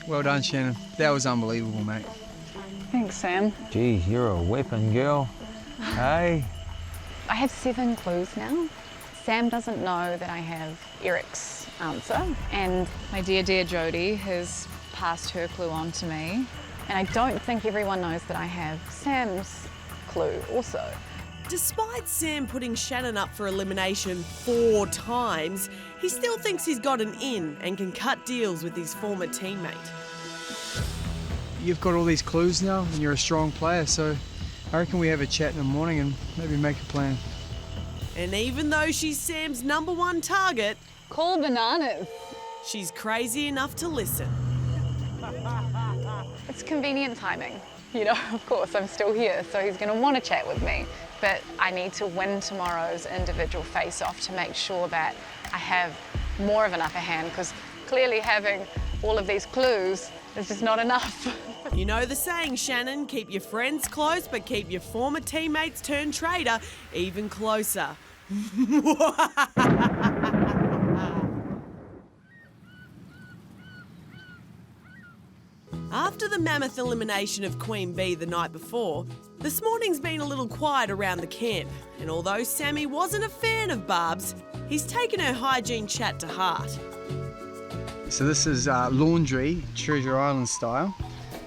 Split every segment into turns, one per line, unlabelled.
Well done, Shannon. That was unbelievable, mate.
Thanks, Sam.
Gee, you're a weapon, girl. Hey.
I have 7 clues now. Sam doesn't know that I have Eric's answer, and my dear Jodie has passed her clue on to me. And I don't think everyone knows that I have Sam's clue also.
Despite Sam putting Shannon up for elimination 4 times, he still thinks he's got an in and can cut deals with his former teammate.
You've got all these clues now, and you're a strong player, so I reckon we have a chat in the morning and maybe make a plan.
And even though she's Sam's #1 target,
Cool bananas.
she's crazy enough to listen.
It's convenient timing. You know, of course, I'm still here, so he's going to want to chat with me. But I need to win tomorrow's individual face-off to make sure that I have more of an upper hand, because clearly having all of these clues is just not enough.
You know the saying, Shannon, keep your friends close, but keep your former teammates turned traitor even closer. After the mammoth elimination of Queen Bee the night before, this morning's been a little quiet around the camp, and although Sammy wasn't a fan of Barb's, he's taken her hygiene chat to heart.
So this is laundry, Treasure Island style.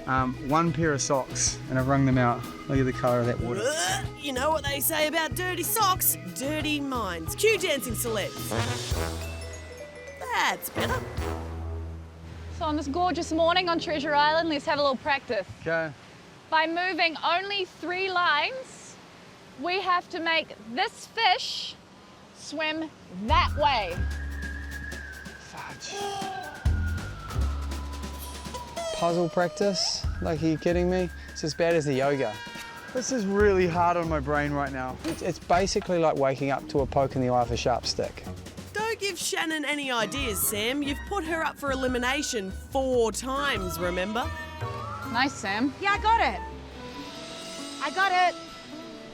1 pair of socks, and I've wrung them out. Look at the colour of that water.
You know what they say about dirty socks? Dirty minds. Cue dancing celebs. That's better.
So on this gorgeous morning on Treasure Island, let's have a little practice.
Okay.
By moving only 3 lines, we have to make this fish swim that way.
Fudge. Puzzle practice? Like, are you kidding me? It's as bad as the yoga. This is really hard on my brain right now. It's basically like waking up to a poke in the eye of a sharp stick.
Don't give Shannon any ideas, Sam. You've put her up for elimination 4 times, remember?
Nice, Sam.
Yeah, I got it. I got it.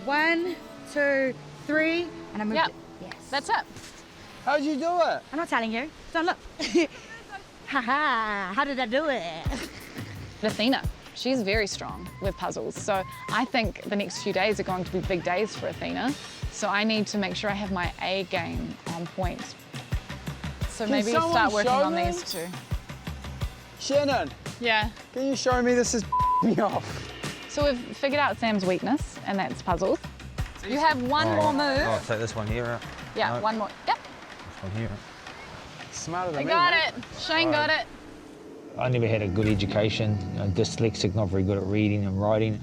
1, 2, 3, and I moved
Yep.
it. Yes.
That's it.
How'd you do it?
I'm not telling you. Don't look. Haha, how did I do it?
Athena, she's very strong with puzzles. So I think the next few days are going to be big days for Athena. So I need to make sure I have my A game on point. So maybe
someone
start working
show
on
me?
these 2.
Shannon,
Yeah.
can you show me? This is me off.
So we've figured out Sam's weakness, and that's puzzles. You have 1 more move.
I'll take this one here out.
Yeah,
No,
1 more. Yep.
This one here.
Smarter than
I
me,
got
mate.
it. Shane got it.
I never had a good education. You know, dyslexic, not very good at reading and writing.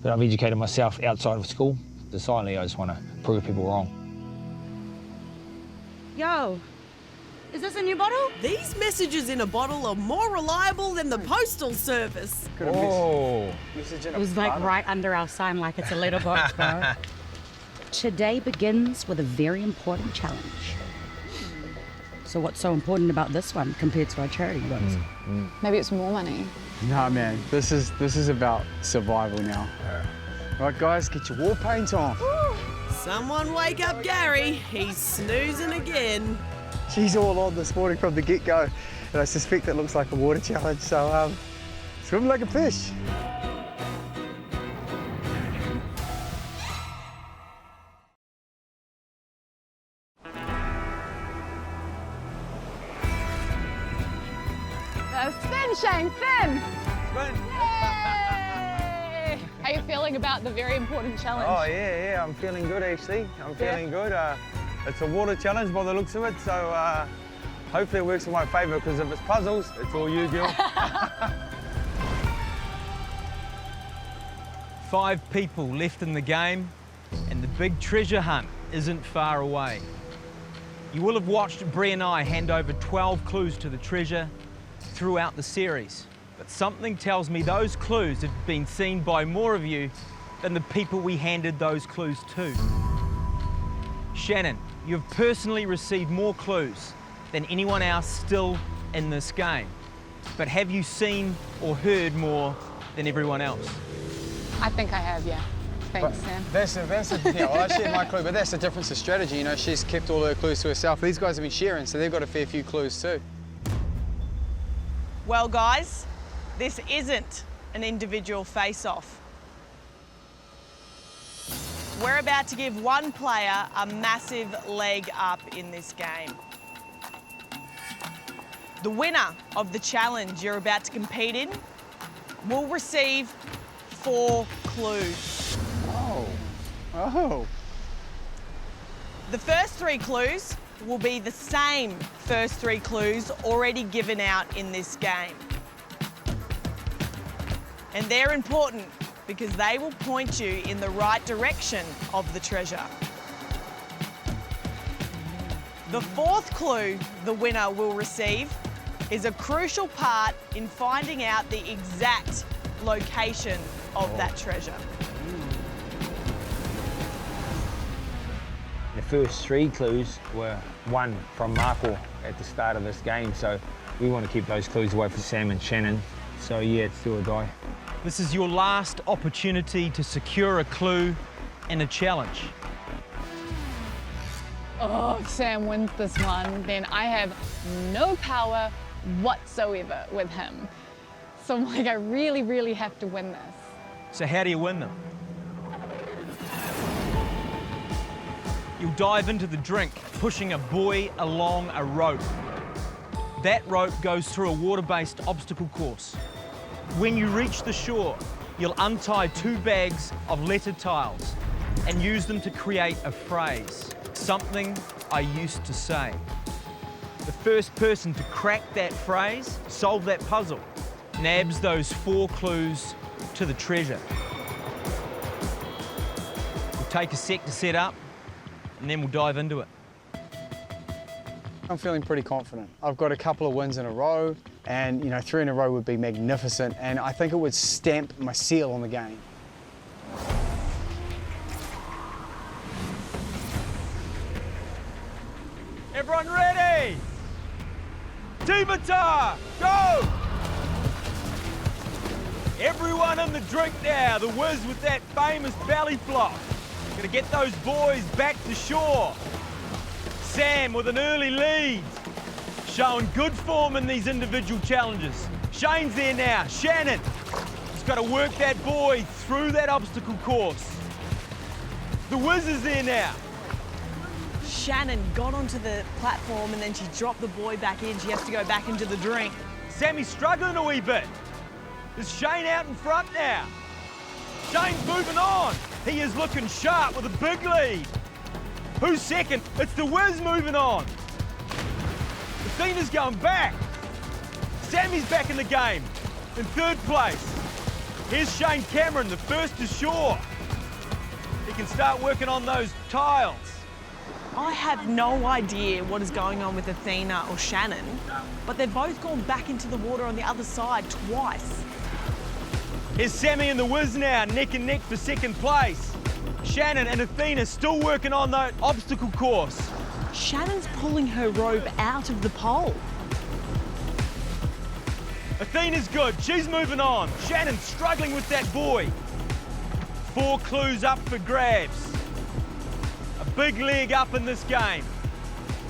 But I've educated myself outside of school. Decidedly, I just want to prove people wrong.
Yo, is this a new bottle?
These messages in a bottle are more reliable than the postal service.
Oh.
It was like right under our sign, like it's a letterbox, bro. Today begins with a very important challenge. So what's so important about this one compared to our charity ones?
Maybe it's more money.
Nah, man, this is about survival now. Right, guys, get your war paint on.
Someone wake up Gary. He's snoozing again.
She's all on this morning from the get-go, and I suspect it looks like a water challenge, so swim like a fish.
Spin, Shane, spin! Yay! How are you feeling about the very important challenge?
Oh, yeah, I'm feeling good, actually. I'm feeling good. It's a water challenge by the looks of it, so hopefully it works in my favour, because if it's puzzles, it's all you, girl.
5 people left in the game, and the big treasure hunt isn't far away. You will have watched Bree and I hand over 12 clues to the treasure throughout the series, but something tells me those clues have been seen by more of you than the people we handed those clues to. Shannon, you've personally received more clues than anyone else still in this game, but have you seen or heard more than everyone else?
I think I have, yeah. Thanks, Sam.
Yeah, well, I shared my clue, but that's the difference of strategy. You know, she's kept all her clues to herself. These guys have been sharing, so they've got a fair few clues too.
Well, guys, This isn't an individual face-off. We're about to give one player a massive leg up in this game. The winner of the challenge you're about to compete in will receive 4 clues.
Oh.
The first 3 clues will be the same first 3 clues already given out in this game. And they're important because they will point you in the right direction of the treasure. The 4th clue the winner will receive is a crucial part in finding out the exact location of that treasure.
The first 3 clues were won from Marco at the start of this game, so we want to keep those clues away from Sam and Shannon. So yeah, it's do or die.
This is your last opportunity to secure a clue in a challenge.
Oh, if Sam wins this one, then I have no power whatsoever with him. So I'm like, I really, really have to win this.
So how do you win them? You'll dive into the drink, pushing a buoy along a rope. That rope goes through a water-based obstacle course. When you reach the shore, you'll untie 2 bags of letter tiles and use them to create a phrase, something I used to say. The first person to crack that phrase, solve that puzzle, nabs those 4 clues to the treasure. We'll take a sec to set up, and then we'll dive into it.
I'm feeling pretty confident. I've got a couple of wins in a row, and 3 in a row would be magnificent, and I think it would stamp my seal on the game.
Everyone ready? Tivata, go! Everyone in the drink now, the whiz with that famous belly flop. Gonna get those boys back to shore. Sam with an early lead, showing good form in these individual challenges. Shane's there now, Shannon. He's got to work that boy through that obstacle course. The whiz is there now.
Shannon got onto the platform and then she dropped the boy back in. She has to go back into the drink.
Sammy's struggling a wee bit. There's Shane out in front now. Shane's moving on. He is looking sharp with a big lead. Who's second? It's the whiz moving on. Athena's going back. Sammy's back in the game in 3rd place. Here's Shane Cameron, the first to shore. He can start working on those tiles.
I have no idea what is going on with Athena or Shannon, but they've both gone back into the water on the other side twice.
Here's Sammy and the whiz now, neck and neck for 2nd place. Shannon and Athena still working on that obstacle course.
Shannon's pulling her rope out of the pole.
Athena's good, she's moving on. Shannon's struggling with that buoy. 4 clues up for grabs. A big leg up in this game.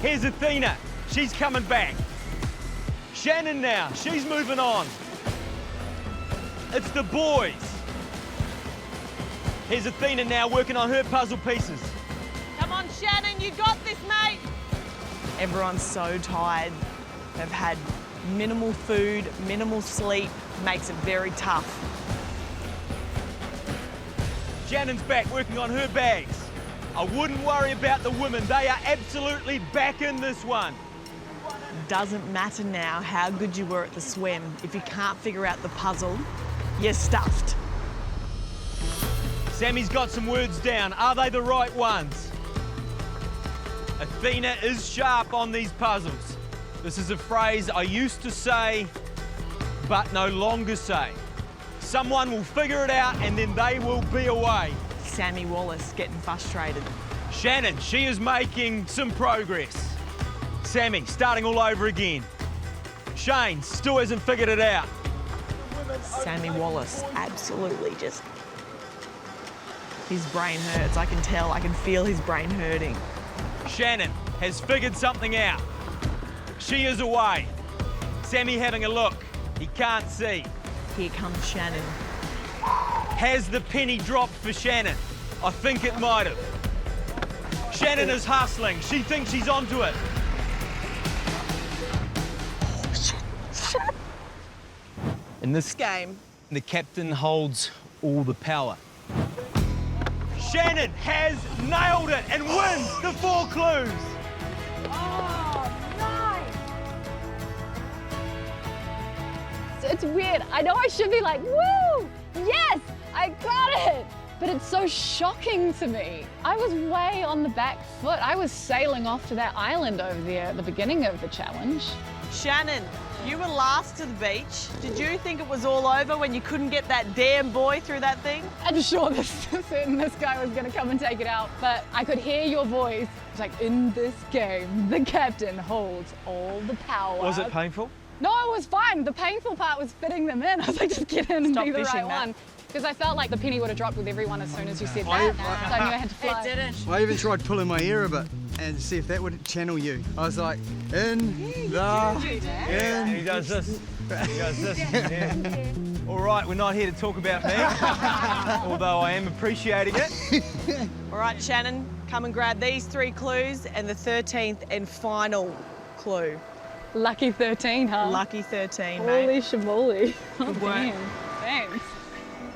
Here's Athena, she's coming back. Shannon now, she's moving on. It's the boys. Here's Athena now working on her puzzle pieces.
Come on, Shannon, you got this, mate. Everyone's so tired. They've had minimal food, minimal sleep, makes it very tough.
Shannon's back working on her bags. I wouldn't worry about the women. They are absolutely back in this one.
Doesn't matter now how good you were at the swim. If you can't figure out the puzzle, you're stuffed.
Sammy's got some words down. Are they the right ones? Athena is sharp on these puzzles. This is a phrase I used to say, but no longer say. Someone will figure it out and then they will be away.
Sammy Wallace getting frustrated.
Shannon, she is making some progress. Sammy, starting all over again. Shane still hasn't figured it out.
Sammy Wallace, absolutely just... His brain hurts, I can tell, I can feel his brain hurting.
Shannon has figured something out. She is away. Sammy having a look. He can't see.
Here comes Shannon.
Has the penny dropped for Shannon? I think it might have. Shannon is hustling. She thinks she's onto it. In this
Game.
the captain holds all the power. Shannon has nailed it and wins the 4 clues.
It's weird. I know I should be like, woo! Yes, I got it! But it's so shocking to me. I was way on the back foot. I was sailing off to that island over there at the beginning of the challenge.
Shannon, you were last to the beach. Did you think it was all over when you couldn't get that damn boy through that thing?
I'm sure this guy was gonna come and take it out, but I could hear your voice. It's like, in this game, the captain holds all the power.
Was it painful?
No, it was fine. The painful part was fitting them in. I was like, just get in and
Stop
be the
fishing,
right
Matt.
one. Because I felt like the penny would have dropped with everyone as soon as you said that. So I knew I had to fly.
It didn't.
I even tried pulling my hair a bit and see if that would channel you. I was like, in
He
the...
does this. He does this. Yeah.
All right, we're not here to talk about me, although I am appreciating it.
All right, Shannon, come and grab these 3 clues and the 13th and final clue.
Lucky 13, huh?
Lucky 13,
Holy
mate.
shamoly.
Good work.
Damn. Thanks.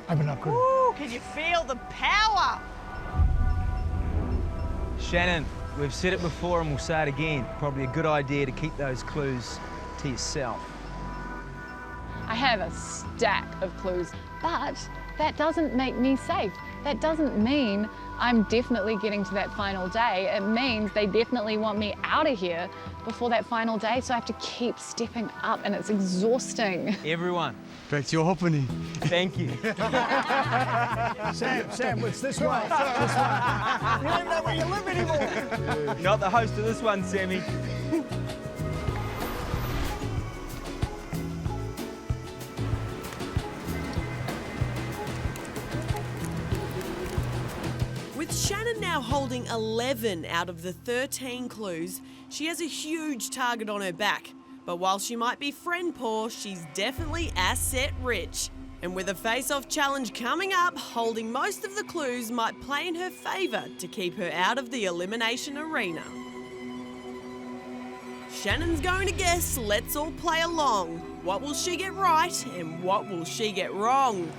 Open up good.
Ooh, can you feel the power?
Shannon, we've said it before and we'll say it again. Probably a good idea to keep those clues to yourself.
I have a stack of clues, but that doesn't make me safe. That doesn't mean I'm definitely getting to that final day. It means they definitely want me out of here before that final day, so I have to keep stepping up and it's exhausting.
Everyone,
Back to your hopping.
thank you.
Sam, it's this way. This way. You don't even know where you live anymore.
Not the host of this one, Sammy.
With Shannon now holding 11 out of the 13 clues, she has a huge target on her back. But while she might be friend poor, she's definitely asset rich. And with a face-off challenge coming up, holding most of the clues might play in her favour to keep her out of the elimination arena. Shannon's going to guess, let's all play along. What will she get right and what will she get wrong?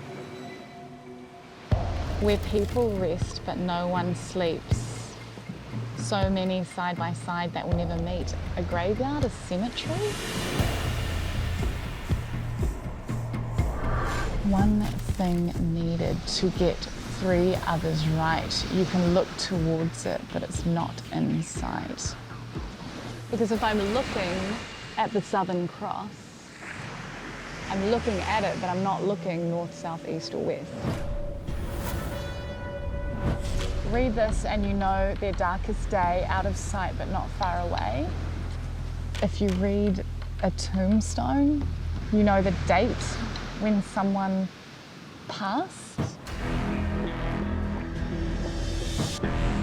Where people rest but no one sleeps. So many side by side that will never meet. A graveyard, a cemetery. One thing needed to get 3 others right. You can look towards it, but it's not in sight. Because if I'm looking at the Southern Cross, I'm looking at it, but I'm not looking north, south, east, or west. Read this and you know their darkest day, out of sight but not far away. If you read a tombstone, you know the date when someone passed.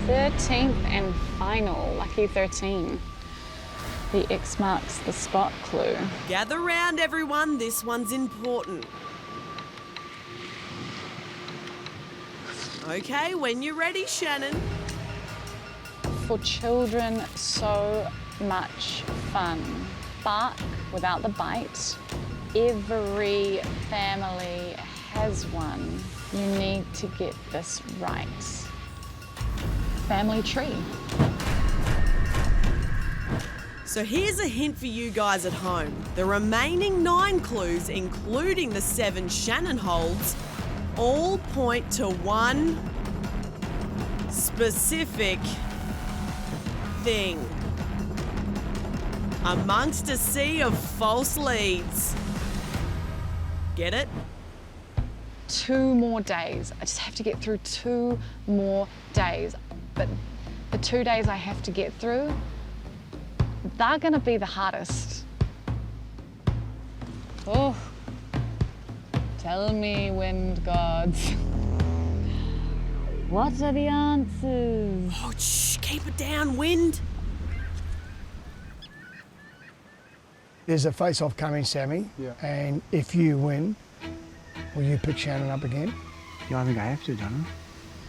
13th and final, lucky 13. The X marks the spot clue.
Gather round, everyone, this one's important. Okay, when you're ready, Shannon.
For children, so much fun. Bark without the bite. Every family has one. You need to get this right. Family tree.
So here's a hint for you guys at home. The remaining 9 clues, including the 7 Shannon holds, all point to one specific thing. Amongst a sea of false leads. Get it?
2 more days. I just have to get through 2 more days. But the 2 days I have to get through, they're gonna be the hardest. Oh. Tell me, wind gods. What are the answers?
Oh, shh, keep it down, wind.
There's a face-off coming, Sammy. Yeah. And if you win, Will you pick Shannon up again?
Yeah, I think I have to, don't I?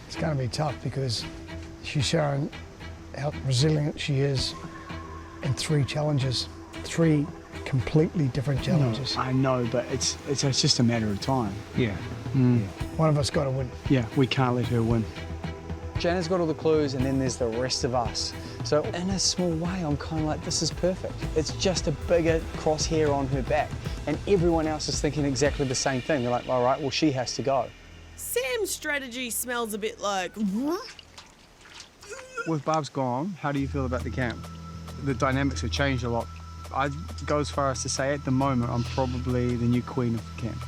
It's going to be tough because she's showing how resilient she is in 3 challenges. 3 completely different challenges.
I know, but it's just a matter of time. Yeah.
One of us got to win.
Yeah, we can't let her win. Shannon's got all the clues, and then there's the rest of us. So in a small way, I'm kind of like, this is perfect. It's just a bigger crosshair on her back, and everyone else is thinking exactly the same thing. They're like, all right, well, she has to go.
Sam's strategy smells a bit like...
With Barb's gone, how do you feel about the camp? The dynamics have changed a lot. I'd go as far as to say at the moment, I'm probably the new queen of the camp.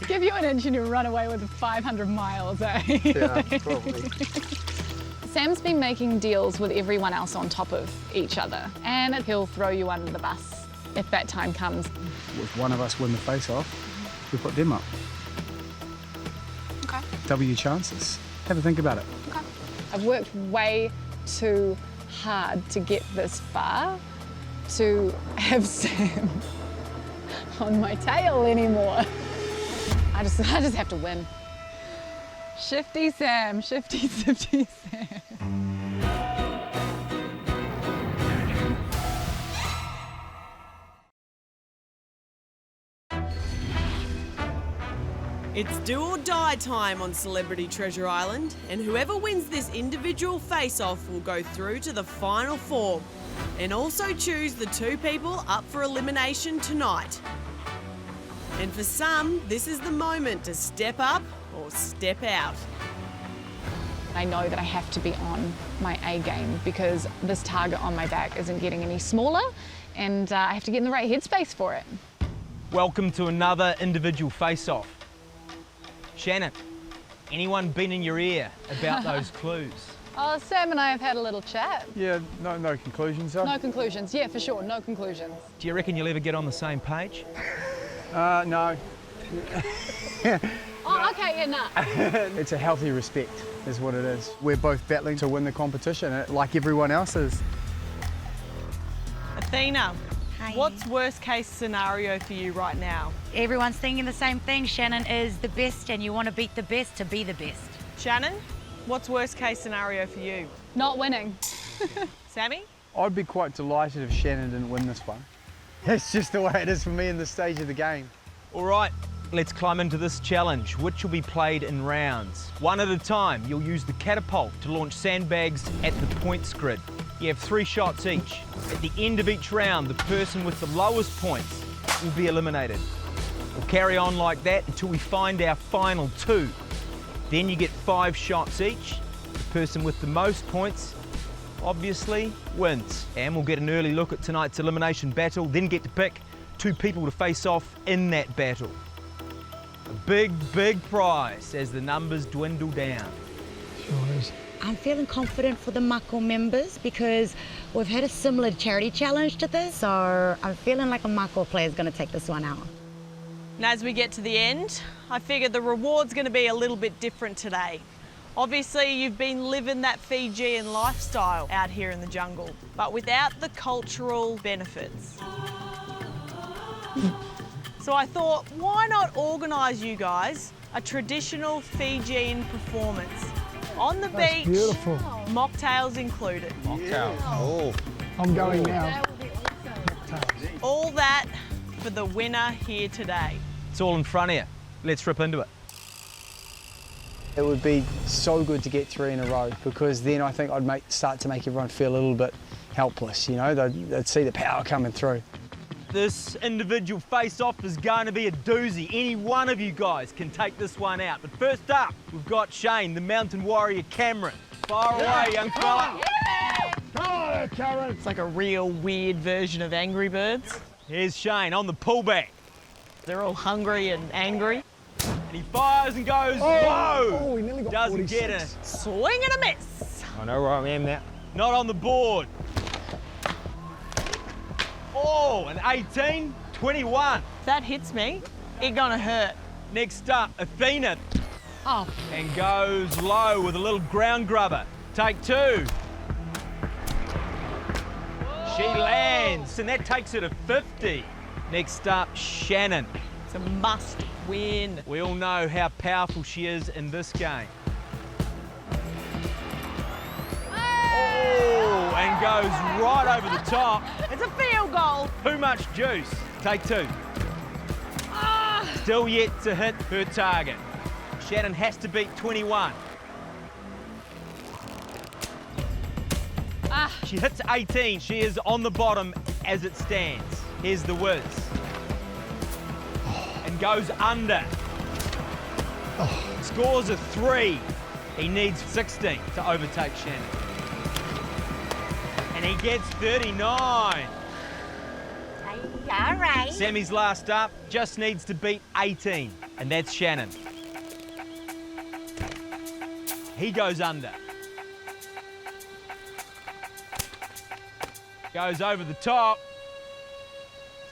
Give you an inch and you'll run away with 500 miles, eh?
Yeah, probably.
Sam's been making deals with everyone else on top of each other, and he'll throw you under the bus if that time comes.
If one of us win the face-off, we put them up.
Okay.
Double your chances. Have a think about it.
Okay.
I've worked way too hard to get this far to have Sam on my tail anymore. I just have to win. Shifty Sam, shifty Sam.
It's do or die time on Celebrity Treasure Island, and whoever wins this individual face-off will go through to the final 4 and also choose the 2 people up for elimination tonight. And for some, this is the moment to step up or step out.
I know that I have to be on my A game because this target on my back isn't getting any smaller, and I have to get in the right headspace for it.
Welcome to another individual face-off. Shannon, anyone been in your ear about those clues?
Oh, Sam and I have had a little chat.
Yeah, no conclusions, though?
No conclusions. Yeah, for sure, no conclusions.
Do you reckon you'll ever get on the same page?
No.
Oh, okay, yeah, nah.
It's a healthy respect, is what it is. We're both battling to win the competition, like everyone else is.
Athena, what's worst case scenario for you right now?
Everyone's thinking the same thing. Shannon is the best and you want to beat the best to be the best.
Shannon, what's worst case scenario for you?
Not winning.
Sammy?
I'd be quite delighted if Shannon didn't win this one. It's just the way it is for me in this stage of the game.
All right, let's climb into this challenge, which will be played in rounds. 1 at a time, you'll use the catapult to launch sandbags at the points grid. You have 3 shots each. At the end of each round, the person with the lowest points will be eliminated. We'll carry on like that until we find our final 2. Then you get 5 shots each. The person with the most points obviously wins. And we'll get an early look at tonight's elimination battle, then get to pick 2 people to face off in that battle. A big, big prize as the numbers dwindle down.
Sure is.
I'm feeling confident for the Mako members because we've had a similar charity challenge to this, so I'm feeling like a Mako player is going to take this one out.
And as we get to the end, I figured the reward's going to be a little bit different today. Obviously, you've been living that Fijian lifestyle out here in the jungle, but without the cultural benefits. So I thought, why not organise you guys a traditional Fijian performance? On the
That's
beach,
beautiful.
mocktails included.
Mocktails. Oh.
I'm going now.
All that for the winner here today.
It's all in front of you. Let's rip into it.
It would be so good to get 3 in a row because then I think I'd start to make everyone feel a little bit helpless, you know? They'd see the power coming through.
This individual face-off is going to be a doozy. Any one of you guys can take this one out. But first up, we've got Shane, the mountain warrior Cameron. Fire away, young fella.
Oh, Karen.
It's like a real weird version of Angry Birds.
Here's Shane on the pullback.
They're all hungry and angry.
And he fires and goes low.
Oh, we nearly got
Doesn't
46.
get it.
Swing and a miss.
I know where I am now. Not on the board. Oh, an 18, 21.
If that hits me, it's gonna hurt.
Next up, Athena.
Oh.
And goes low with a little ground grubber. Take 2. She lands, and that takes her to 50. Next up, Shannon.
It's a must win.
We all know how powerful she is in this game. Oh, and goes right over the top.
It's a field goal.
Too much juice. Take two. Still yet to hit her target. Shannon has to beat 21. She hits 18. She is on the bottom as it stands. Here's the whiz. And goes under. Scores a 3. He needs 16 to overtake Shannon. And he gets 39.
All right.
Sammy's last up, just needs to beat 18, and that's Shannon. He goes under. Goes over the top.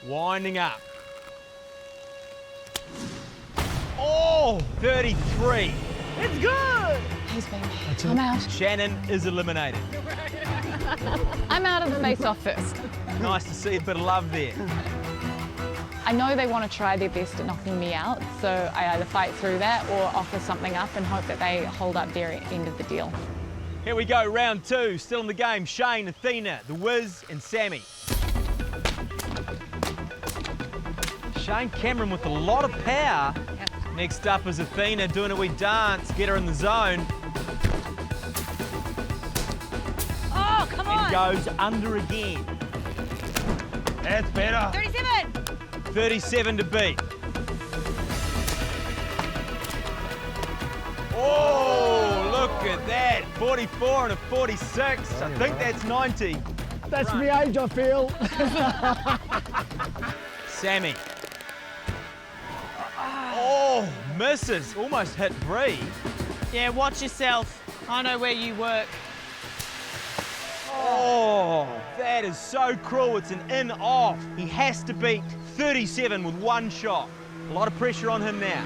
Winding up. Oh, 33.
It's good.
He's been. I'm out.
Shannon is eliminated.
I'm out of the face-off first.
Nice to see a bit of love there.
I know they want to try their best at knocking me out, so I either fight through that or offer something up and hope that they hold up their end of the deal.
Here we go, round 2. Still in the game, Shane, Athena, The Wiz, and Sammy. Shane Cameron with a lot of power.
Yep.
Next up is Athena doing a wee dance, get her in the zone.
Oh, come on.
And goes under again.
That's better.
37.
37 to beat. Oh, look at that. 44 and a 46. I think that's 90.
That's my age, I feel.
Sammy. Oh, misses. Almost hit Bree.
Yeah, watch yourself. I know where you work.
Oh, that is so cruel. It's an in-off. He has to beat 37 with one shot. A lot of pressure on him now.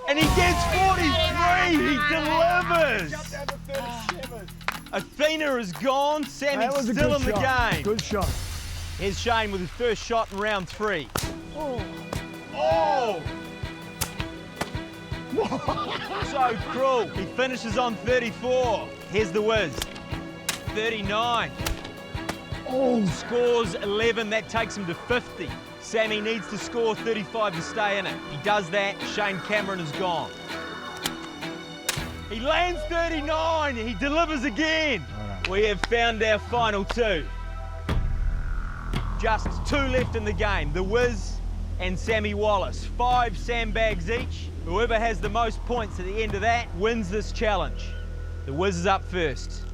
And he gets 43. He delivers. Athena is gone. Sammy's still in the game.
Good shot.
Here's Shane with his first shot in round 3. Oh! So cruel. He finishes on 34. Here's the whiz. 39. Oh, scores 11. That takes him to 50. Sammy needs to score 35 to stay in it. If he does that, Shane Cameron is gone. He lands 39. He delivers again. We have found our final 2. Just 2 left in the game. The Wiz and Sammy Wallace. 5 sandbags each. Whoever has the most points at the end of that wins this challenge. The Wiz is up first.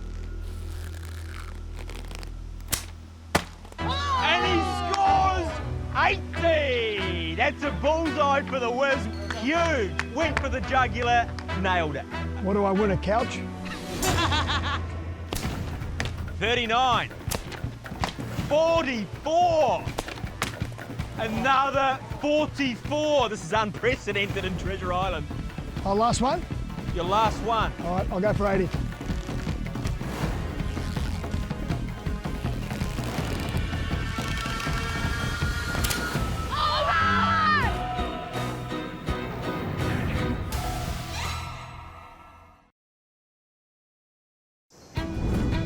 And he scores 80! That's a bullseye for the Wiz. Huge. Went for the jugular, nailed it.
What do I win, a couch?
39. 44. Another 44. This is unprecedented in Treasure Island.
Oh, last one?
Your last one.
All right, I'll go for 80.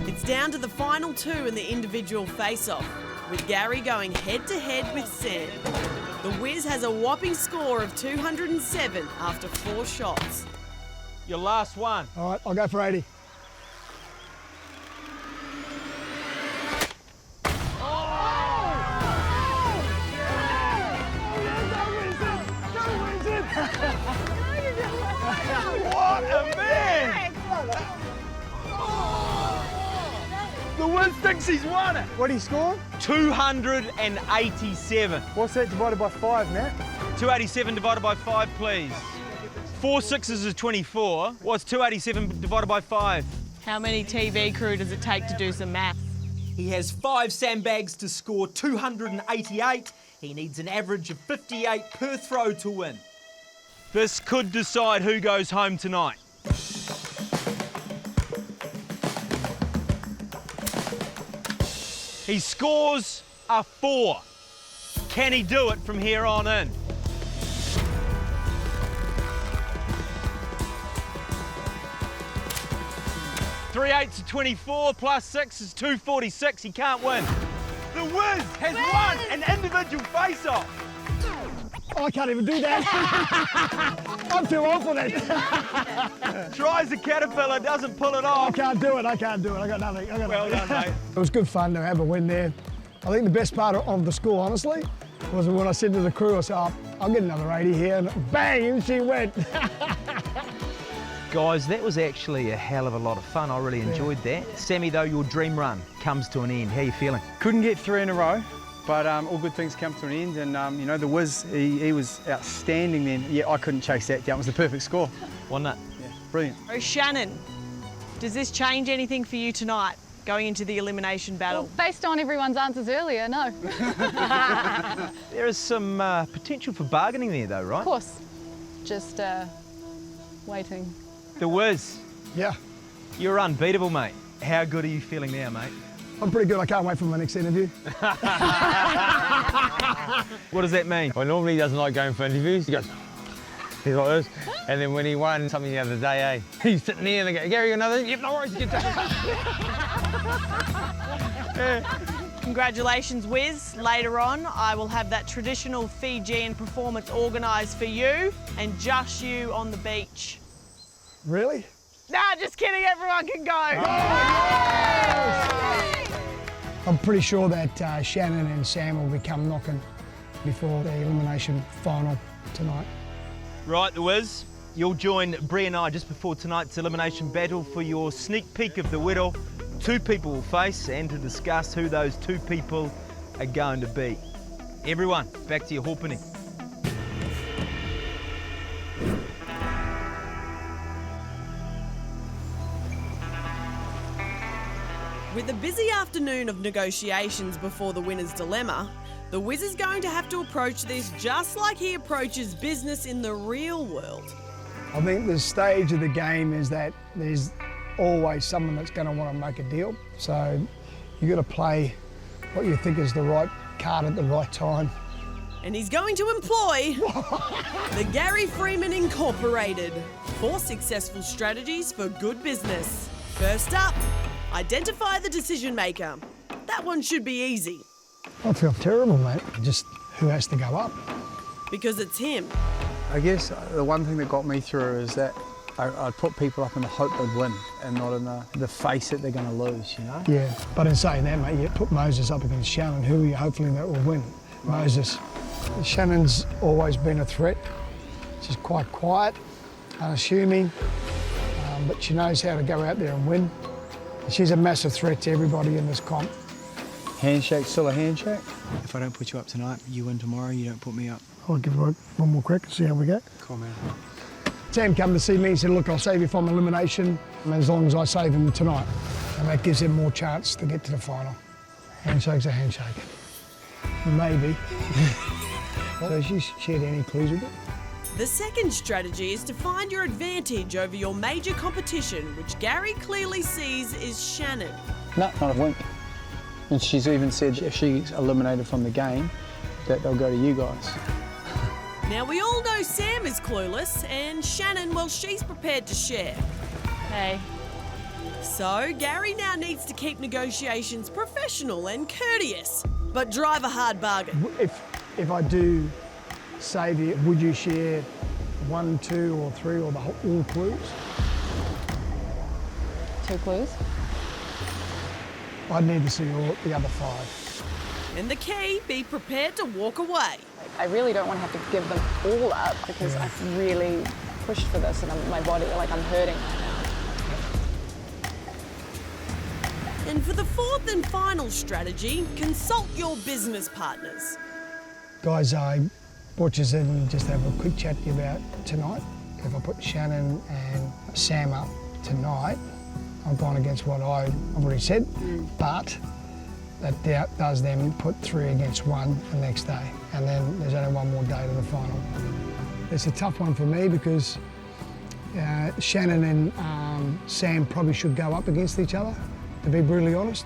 It's down to the final 2 in the individual face-off, with Gary going head-to-head with Sam. The Wiz has a whopping score of 207 after 4 shots.
Your last one.
All right, I'll go for 80.
What a man! The Wiz thinks he's won it.
What did he score?
287.
What's that divided by 5, Matt?
287 divided by 5, please. 4 6s is 24. What's 287 divided by 5?
How many TV crew does it take to do some maths?
He has 5 sandbags to score 288. He needs an average of 58 per throw to win. This could decide who goes home tonight. He scores a 4. Can he do it from here on in? Three eights are 24, plus 6 is 246. He can't win. The Wiz has won an individual face-off.
I can't even do that. I'm too old for that.
Tries the caterpillar, doesn't pull it off.
I can't do it. I got nothing.
Well done, mate.
It was good fun to have a win there. I think the best part of the score, honestly, was when I said to the crew, I said, oh, I'll get another 80 here, and bang, in she went.
Guys, that was actually a hell of a lot of fun. I really enjoyed that. Sammy, though, your dream run comes to an end. How are you feeling?
Couldn't get 3 in a row, but all good things come to an end. And, you know, the Wiz, he was outstanding then. Yeah, I couldn't chase that down. It was the perfect score.
Wasn't it?
Yeah, brilliant.
Oh, Shannon, does this change anything for you tonight, going into the elimination battle?
Well, based on everyone's answers earlier, no.
There is some potential for bargaining there, though, right?
Of course. Just waiting.
The Wiz,
Yeah,
you're unbeatable, mate. How good are you feeling now, mate?
I'm pretty good. I can't wait for my next interview.
What does that mean?
Well, normally he doesn't like going for interviews. He's like this. And then when he won something the other day, he's sitting there and they go, Gary, you another? Yep, no worries, you can take it.
Congratulations, Wiz. Later on, I will have that traditional Fijian performance organised for you and just you on the beach.
Really?
Nah, just kidding, everyone can go.
I'm pretty sure that Shannon and Sam will be come knocking before the elimination final tonight.
Right, The Wiz, you'll join Bree and I just before tonight's elimination battle for your sneak peek of the whittle. 2 people will face, and to discuss who those 2 people are going to be. Everyone, back to your hawpuni.
With a busy afternoon of negotiations before the winner's dilemma, the Wiz is going to have to approach this just like he approaches business in the real world.
I think the stage of the game is that there's always someone that's going to want to make a deal. So you've got to play what you think is the right card at the right time.
And he's going to employ the Gary Freeman Incorporated. 4 successful strategies for good business. First up, identify the decision maker. That one should be easy.
I feel terrible, mate. Just who has to go up?
Because it's him.
I guess the one thing that got me through is that I'd put people up in the hope they'd win and not in the face that they're going to lose, you know?
Yeah, but in saying that, mate, you put Moses up against Shannon, who are you hoping that will win? Moses. Shannon's always been a threat. She's quite quiet, unassuming, but she knows how to go out there and win. She's a massive threat to everybody in this comp.
Handshake, still a handshake? If I don't put you up tonight, you win tomorrow, you don't put me up.
I'll give her one more crack and see how we go.
Cool, man.
Sam come to see me and said, look, I'll save you from elimination as long as I save him tonight. And that gives him more chance to get to the final. Handshake's a handshake. Maybe. So she shared any clues with it?
The second strategy is to find your advantage over your major competition, which Gary clearly sees is Shannon.
No, not a wink. And she's even said if she's eliminated from the game, that they'll go to you guys.
Now, we all know Sam is clueless, and Shannon, well, she's prepared to share.
Hey.
So, Gary now needs to keep negotiations professional and courteous, but drive a hard bargain.
If I do save you, would you share 1, 2 or 3 or all clues?
2 clues?
I'd need to see all the other 5.
And the key, be prepared to walk away.
I really don't want to have to give them all up because I've really pushed for this and my body, like I'm hurting right now.
And for the 4th and final strategy, consult your business partners.
Guys, I brought you in just to have a quick chat to you about tonight. If I put Shannon and Sam up tonight, I've gone against what I've already said, but that does then put 3 against 1 the next day, and then there's only 1 more day to the final. It's a tough one for me because Shannon and Sam probably should go up against each other, to be brutally honest.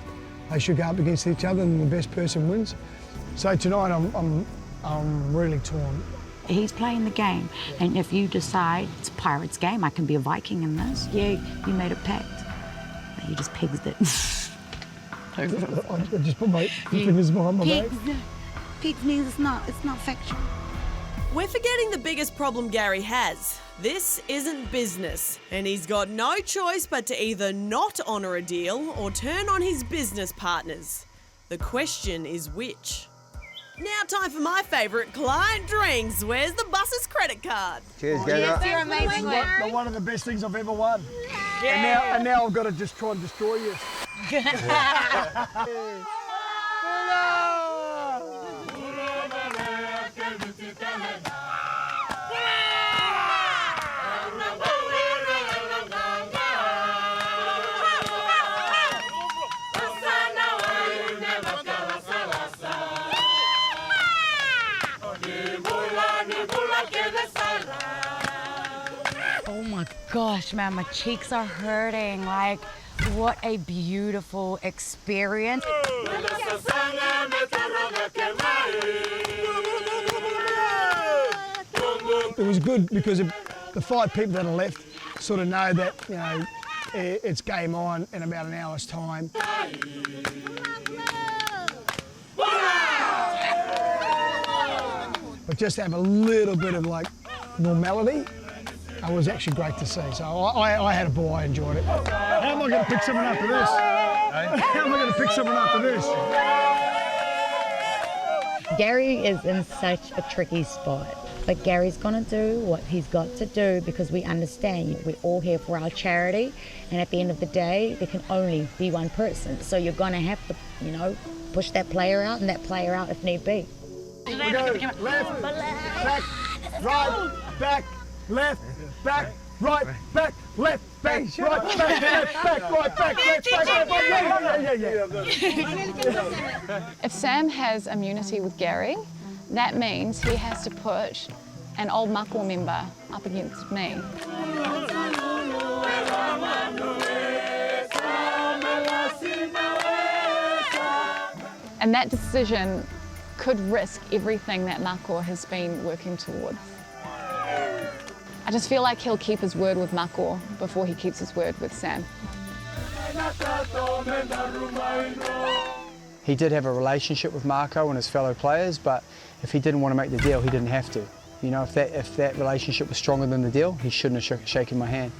They should go up against each other and the best person wins. So tonight I'm really torn.
He's playing the game, and if you decide it's a Pirates game, I can be a Viking in this. Yeah, you made a pact, but you just pigs it.
I just put my fingers behind my back.
Pigs means it's not factual.
We're forgetting the biggest problem Gary has. This isn't business, and he's got no choice but to either not honour a deal or turn on his business partners. The question is which? Now time for my favourite, client drinks. Where's the bus's credit card?
Cheers, Gary.
You're amazing.
One of the best things I've ever won. And now I've got to just try and destroy you.
Oh my gosh, man, my cheeks are hurting. Like, what a beautiful experience.
It was good because the 5 people that are left sort of know that, you know, it's game on in about an hour's time. But just to have a little bit of like normality, it was actually great to see. So I had a ball, I enjoyed it. How am I going to pick someone after this? How am I going to pick someone after this?
Gary is in such a tricky spot, but Gary's gonna do what he's got to do because we understand we're all here for our charity, and at the end of the day, there can only be one person. So you're gonna have to, you know, push that player out and that player out if need be.
We go left, back, right, back, left, back, right, back, left, back, right, back, left, back, right, back, left, back, right, yeah.
If Sam has immunity with Gary, that means he has to put an old Mako member up against me. And that decision could risk everything that Mako has been working towards. I just feel like he'll keep his word with Mako before he keeps his word with Sam.
He did have a relationship with Mako and his fellow players, but if he didn't want to make the deal, he didn't have to. You know, if that relationship was stronger than the deal, he shouldn't have shaken my hand.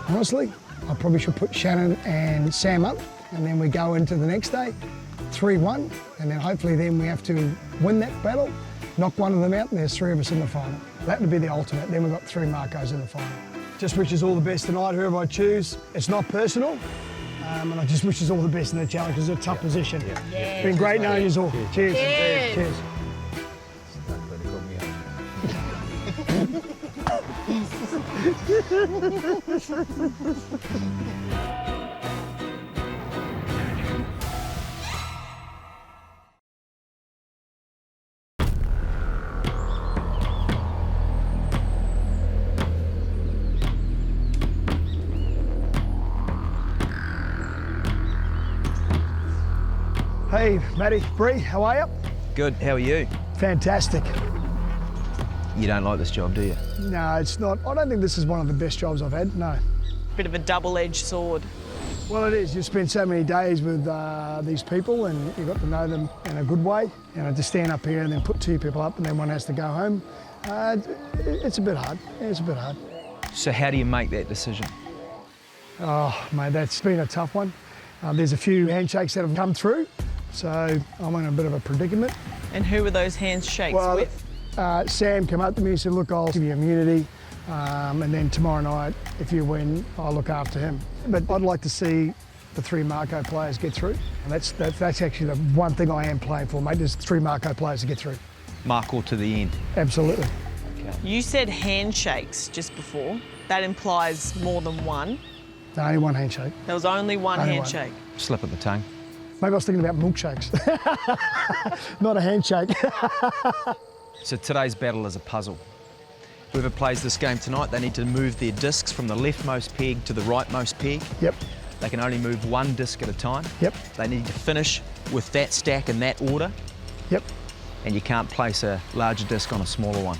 Honestly, I probably should put Shannon and Sam up, and then we go into the next day, 3-1, and then hopefully then we have to win that battle, knock one of them out, and there's 3 of us in the final. That would be the ultimate. Then we've got 3 Marcos in the final. Just wishes all the best tonight, whoever I choose. It's not personal, and I just wish us all the best in the challenge because it's a tough position. It's been great knowing you all. Cheers. Cheers. Hey, Matty, Bree, how are you?
Good, how are you?
Fantastic.
You don't like this job, do you?
No, it's not. I don't think this is one of the best jobs I've had, no.
Bit of a double-edged sword.
Well, it is. You spend so many days with these people and you got to know them in a good way. You know, to stand up here and then put 2 people up and then one has to go home, it's a bit hard. It's a bit hard.
So how do you make that decision?
Oh, mate, that's been a tough one. There's a few handshakes that have come through, so I'm in a bit of a predicament.
And who were those handshakes with?
Sam came up to me and said, look, I'll give you immunity, and then tomorrow night, if you win, I'll look after him. But I'd like to see the 3 Mako players get through. And that's actually the one thing I am playing for, mate, there's 3 Mako players to get through.
Mako to the end.
Absolutely.
Okay.
You said handshakes just before. That implies more than one.
No, only one handshake.
There was only one
Only
handshake.
Slip of the tongue.
Maybe I was thinking about milkshakes. Not a handshake.
So today's battle is a puzzle. Whoever plays this game tonight, they need to move their discs from the leftmost peg to the rightmost peg.
Yep.
They can only move one disc at a time.
Yep.
They need to finish with that stack in that order.
Yep.
And you can't place a larger disc on a smaller one.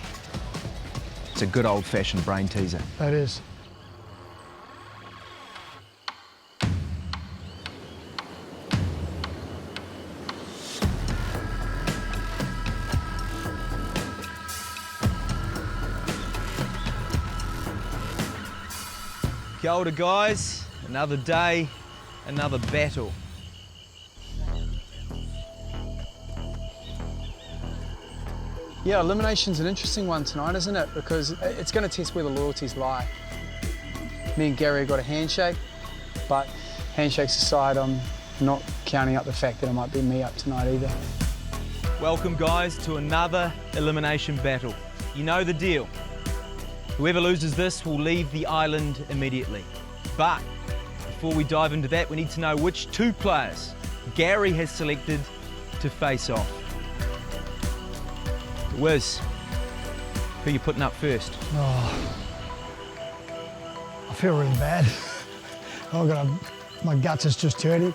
It's a good old-fashioned brain teaser.
That is.
Kia ora, guys. Another day, another battle.
Yeah, elimination's an interesting one tonight, isn't it? Because it's going to test where the loyalties lie. Me and Gary got a handshake, but handshakes aside, I'm not counting up the fact that it might be me up tonight either.
Welcome, guys, to another elimination battle. You know the deal. Whoever loses this will leave the island immediately. But before we dive into that, we need to know which two players Gary has selected to face off. Wiz, who are you putting up first?
Oh, I feel really bad. My guts is just turning.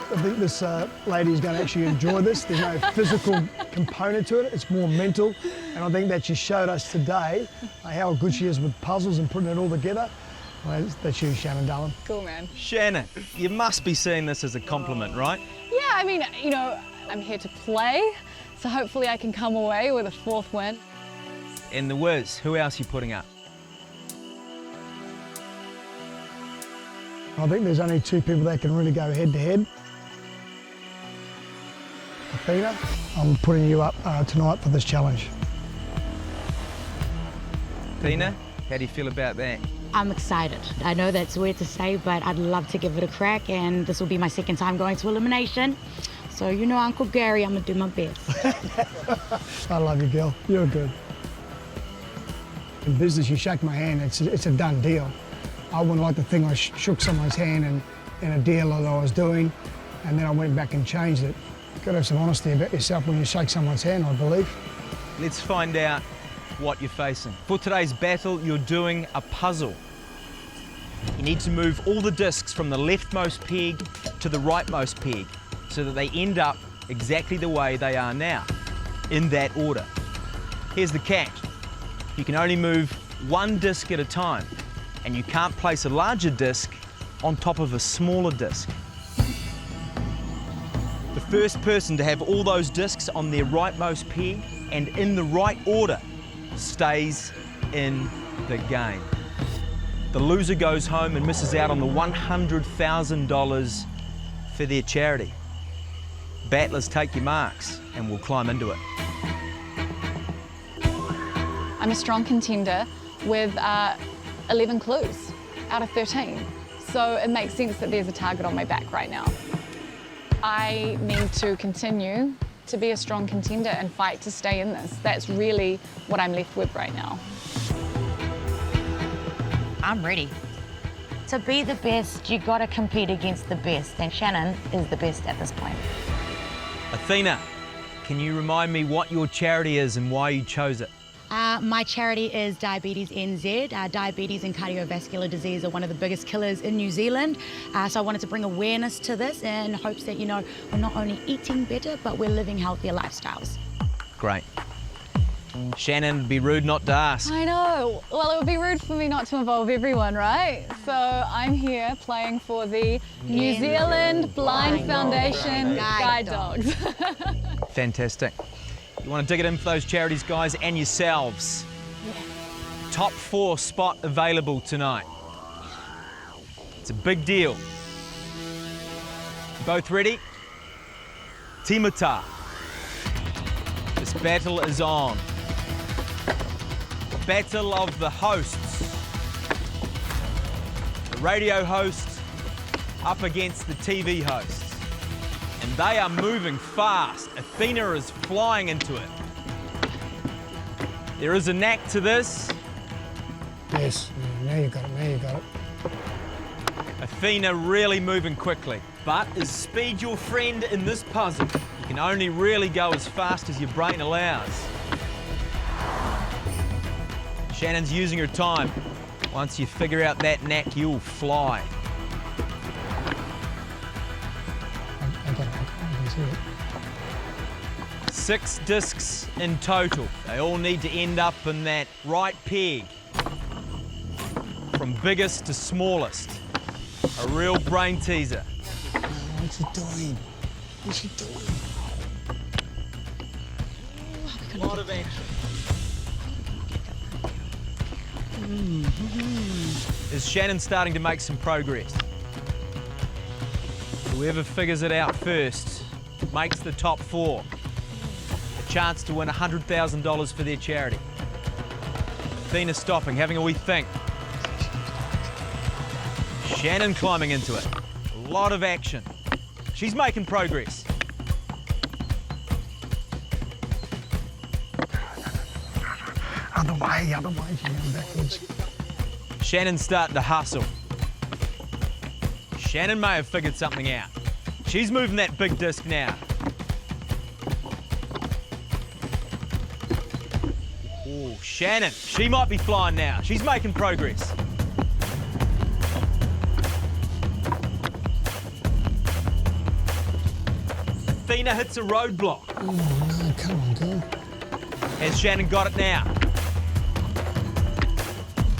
I think this lady's going to actually enjoy this. There's no physical component to it, it's more mental. And I think that she showed us today how good she is with puzzles and putting it all together. Well, that's you, Shannon, darling.
Cool, man.
Shannon, you must be seeing this as a compliment, right?
Yeah, I mean, you know, I'm here to play, so hopefully I can come away with a fourth win.
And the Wiz, who else are you putting up?
I think there's only two people that can really go head to head. Athena, I'm putting you up tonight for this challenge.
Athena, how do you feel about that?
I'm excited. I know that's weird to say, but I'd love to give it a crack, and this will be my second time going to elimination. So, you know, Uncle Gary, I'm gonna do my best.
I love you, girl. You're good. In business, you shake my hand, it's a done deal. I wouldn't like to think I shook someone's hand in a deal that I was doing, and then I went back and changed it. You've got to have some honesty about yourself when you shake someone's hand, I believe.
Let's find out what you're facing. For today's battle, you're doing a puzzle. You need to move all the discs from the leftmost peg to the rightmost peg so that they end up exactly the way they are now, in that order. Here's the catch. You can only move one disc at a time, and you can't place a larger disc on top of a smaller disc. The first person to have all those discs on their rightmost peg and in the right order stays in the game. The loser goes home and misses out on the $100,000 for their charity. Battlers, take your marks and we'll climb into it.
I'm a strong contender with 11 clues out of 13. So it makes sense that there's a target on my back right now. I need to continue to be a strong contender and fight to stay in this. That's really what I'm left with right now.
I'm ready. To be the best, you gotta compete against the best, and Shannon is the best at this point.
Athena, can you remind me what your charity is and why you chose it?
My charity is Diabetes NZ. Diabetes and cardiovascular disease are one of the biggest killers in New Zealand. So I wanted to bring awareness to this in hopes that, you know, we're not only eating better, but we're living healthier lifestyles.
Great. Shannon, it'd be rude not to ask.
I know. Well, it would be rude for me not to involve everyone, right? So I'm here playing for the New Zealand Blind Foundation Guide Dogs.
Fantastic. You want to dig it in for those charities, guys, and yourselves.
Yeah.
Top 4 spot available tonight. It's a big deal. Both ready? Timata. This battle is on. Battle of the hosts. The radio host up against the TV hosts. And they are moving fast. Athena is flying into it. There is a knack to this.
Yes, now you got it, now you got it.
Athena really moving quickly. But is speed your friend in this puzzle? You can only really go as fast as your brain allows. Shannon's using her time. Once you figure out that knack, you'll fly.
I can see it.
6 discs in total. They all need to end up in that right peg. From biggest to smallest. A real brain teaser.
What's she doing? What's she doing?
A lot of action. Is Shannon starting to make some progress? Whoever figures it out first makes the top 4. A chance to win $100,000 for their charity. Athena's stopping, having a wee think. Shannon climbing into it. A lot of action. She's making progress.
Other way, she's going backwards.
Shannon's starting to hustle. Shannon may have figured something out. She's moving that big disc now. Oh, Shannon, she might be flying now. She's making progress. Athena hits a roadblock.
Oh no, come on, girl.
Has Shannon got it now?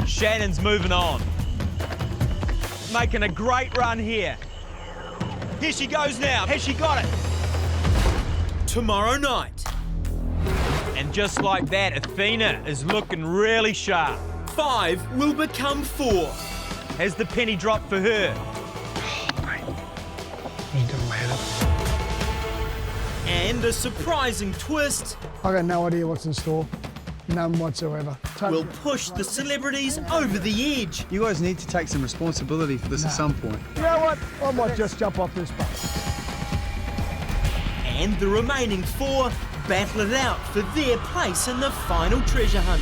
Shannon's moving on. Making a great run here. Here she goes now. Has she got it? Tomorrow night. And just like that, Athena is looking really sharp. 5 will become 4. Has the penny dropped for her?
He's gonna wear it.
And a surprising twist
I got no idea what's in store. None whatsoever.
will push the celebrities over the edge.
You guys need to take some responsibility for this at some point.
You know what? I might just jump off this bus.
And the remaining 4 battle it out for their place in the final treasure hunt.